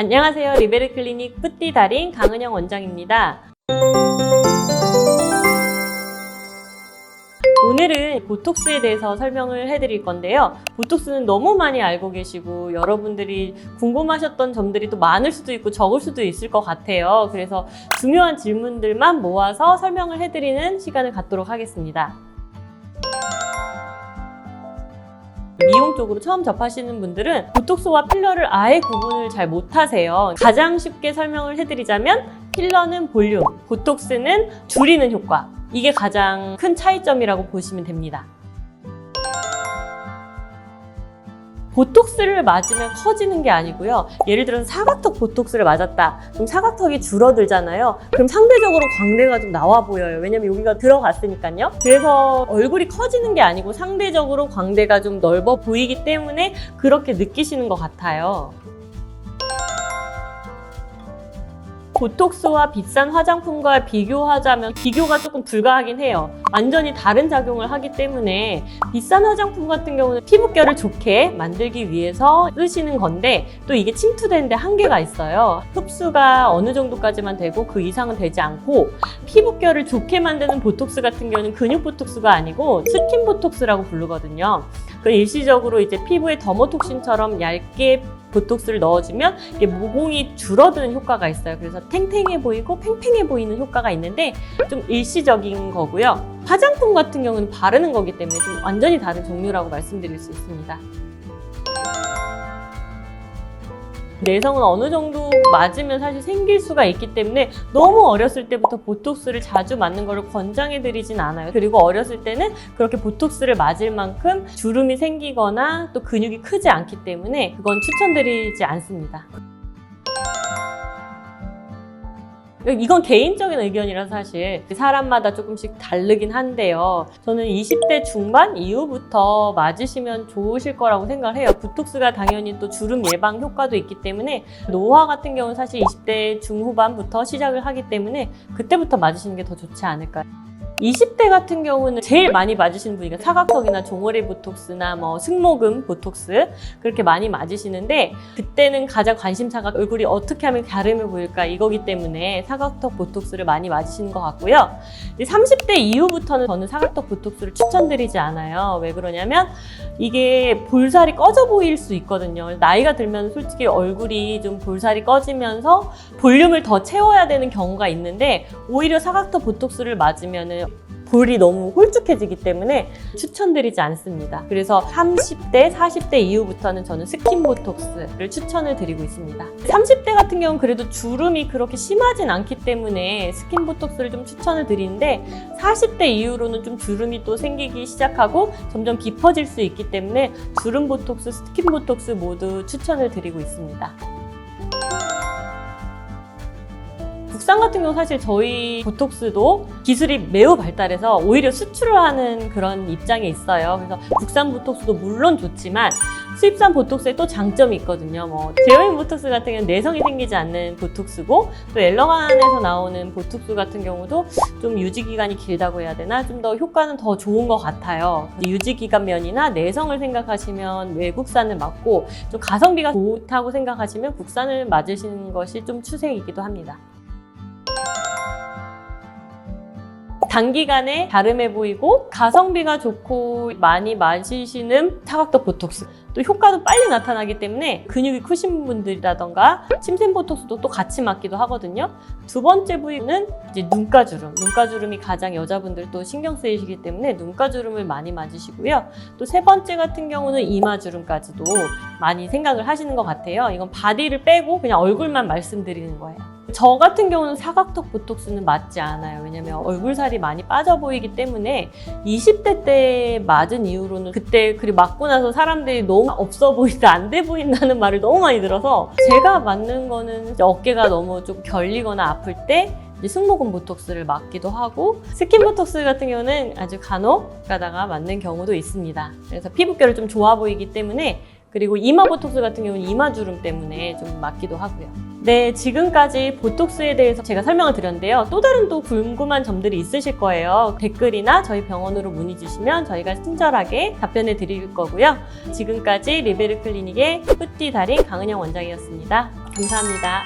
안녕하세요. 리베르 클리닉 뿌띠 달인 강은영 원장입니다. 오늘은 보톡스에 대해서 설명을 해드릴 건데요. 보톡스는 너무 많이 알고 계시고 여러분들이 궁금하셨던 점들이 또 많을 수도 있고 적을 수도 있을 것 같아요. 그래서 중요한 질문들만 모아서 설명을 해드리는 시간을 갖도록 하겠습니다. 미용 쪽으로 처음 접하시는 분들은 보톡스와 필러를 아예 구분을 잘 못하세요. 가장 쉽게 설명을 해드리자면 필러는 볼륨, 보톡스는 줄이는 효과. 이게 가장 큰 차이점이라고 보시면 됩니다. 보톡스를 맞으면 커지는 게 아니고요. 예를 들어서 사각턱 보톡스를 맞았다. 그럼 사각턱이 줄어들잖아요. 그럼 상대적으로 광대가 좀 나와 보여요. 왜냐면 여기가 들어갔으니까요. 그래서 얼굴이 커지는 게 아니고 상대적으로 광대가 좀 넓어 보이기 때문에 그렇게 느끼시는 것 같아요. 보톡스와 비싼 화장품과 비교하자면 비교가 조금 불가하긴 해요. 완전히 다른 작용을 하기 때문에 비싼 화장품 같은 경우는 피부결을 좋게 만들기 위해서 쓰시는 건데 또 이게 침투되는데 한계가 있어요. 흡수가 어느 정도까지만 되고 그 이상은 되지 않고 피부결을 좋게 만드는 보톡스 같은 경우는 근육 보톡스가 아니고 스킨 보톡스라고 부르거든요. 그 일시적으로 이제 피부에 더모톡신처럼 얇게 보톡스를 넣어주면 이게 모공이 줄어드는 효과가 있어요. 그래서 탱탱해 보이고 팽팽해 보이는 효과가 있는데 좀 일시적인 거고요. 화장품 같은 경우는 바르는 거기 때문에 좀 완전히 다른 종류라고 말씀드릴 수 있습니다. 내성은 어느 정도 맞으면 사실 생길 수가 있기 때문에 너무 어렸을 때부터 보톡스를 자주 맞는 것을 권장해 드리진 않아요. 그리고 어렸을 때는 그렇게 보톡스를 맞을 만큼 주름이 생기거나 또 근육이 크지 않기 때문에 그건 추천드리지 않습니다. 이건 개인적인 의견이라서 사실 사람마다 조금씩 다르긴 한데요. 저는 20대 중반 이후부터 맞으시면 좋으실 거라고 생각을 해요. 보톡스가 당연히 또 주름 예방 효과도 있기 때문에 노화 같은 경우는 사실 20대 중후반부터 시작을 하기 때문에 그때부터 맞으시는 게 더 좋지 않을까요? 20대 같은 경우는 제일 많이 맞으시는 분이가 사각턱이나 종아리 보톡스나 승모근 보톡스 그렇게 많이 맞으시는데 그때는 가장 관심사가 얼굴이 어떻게 하면 갸름해 보일까 이거기 때문에 사각턱 보톡스를 많이 맞으시는 것 같고요. 30대 이후부터는 저는 사각턱 보톡스를 추천드리지 않아요. 왜 그러냐면 이게 볼살이 꺼져 보일 수 있거든요. 나이가 들면 솔직히 얼굴이 좀 볼살이 꺼지면서 볼륨을 더 채워야 되는 경우가 있는데 오히려 사각턱 보톡스를 맞으면은 볼이 너무 홀쭉해지기 때문에 추천드리지 않습니다. 그래서 30대, 40대 이후부터는 저는 스킨 보톡스를 추천을 드리고 있습니다. 30대 같은 경우는 그래도 주름이 그렇게 심하진 않기 때문에 스킨 보톡스를 좀 추천을 드리는데 40대 이후로는 좀 주름이 또 생기기 시작하고 점점 깊어질 수 있기 때문에 주름 보톡스, 스킨 보톡스 모두 추천을 드리고 있습니다. 국산 같은 경우 사실 저희 보톡스도 기술이 매우 발달해서 오히려 수출을 하는 그런 입장에 있어요. 그래서 국산 보톡스도 물론 좋지만 수입산 보톡스에 또 장점이 있거든요. 제어인 보톡스 같은 경우는 내성이 생기지 않는 보톡스고 또 엘러간에서 나오는 보톡스 같은 경우도 좀 유지기간이 길다고 해야 되나? 좀 더 효과는 더 좋은 것 같아요. 유지기간 면이나 내성을 생각하시면 외국산을 맞고 좀 가성비가 좋다고 생각하시면 국산을 맞으시는 것이 좀 추세이기도 합니다. 단기간에 갸름해 보이고 가성비가 좋고 많이 맞으시는 사각턱 보톡스 또 효과도 빨리 나타나기 때문에 근육이 크신 분들이라던가 침샘 보톡스도 또 같이 맞기도 하거든요. 두 번째 부위는 이제 눈가주름. 눈가주름이 가장 여자분들 또 신경 쓰이시기 때문에 눈가주름을 많이 맞으시고요. 또 세 번째 같은 경우는 이마주름까지도 많이 생각을 하시는 것 같아요. 이건 바디를 빼고 그냥 얼굴만 말씀드리는 거예요. 저 같은 경우는 사각턱 보톡스는 맞지 않아요. 왜냐면 얼굴살이 많이 빠져 보이기 때문에 20대 때 맞은 이후로는 그때 그리고 맞고 나서 사람들이 너무 없어 보인다, 안 돼 보인다는 말을 너무 많이 들어서 제가 맞는 거는 어깨가 너무 좀 결리거나 아플 때 승모근 보톡스를 맞기도 하고 스킨 보톡스 같은 경우는 아주 간혹 가다가 맞는 경우도 있습니다. 그래서 피부결이 좀 좋아 보이기 때문에 그리고 이마 보톡스 같은 경우는 이마주름 때문에 좀 맞기도 하고요. 네, 지금까지 보톡스에 대해서 제가 설명을 드렸는데요. 또 다른 또 궁금한 점들이 있으실 거예요. 댓글이나 저희 병원으로 문의 주시면 저희가 친절하게 답변해 드릴 거고요. 지금까지 리베르 클리닉의 뿌띠 달인 강은영 원장이었습니다. 감사합니다.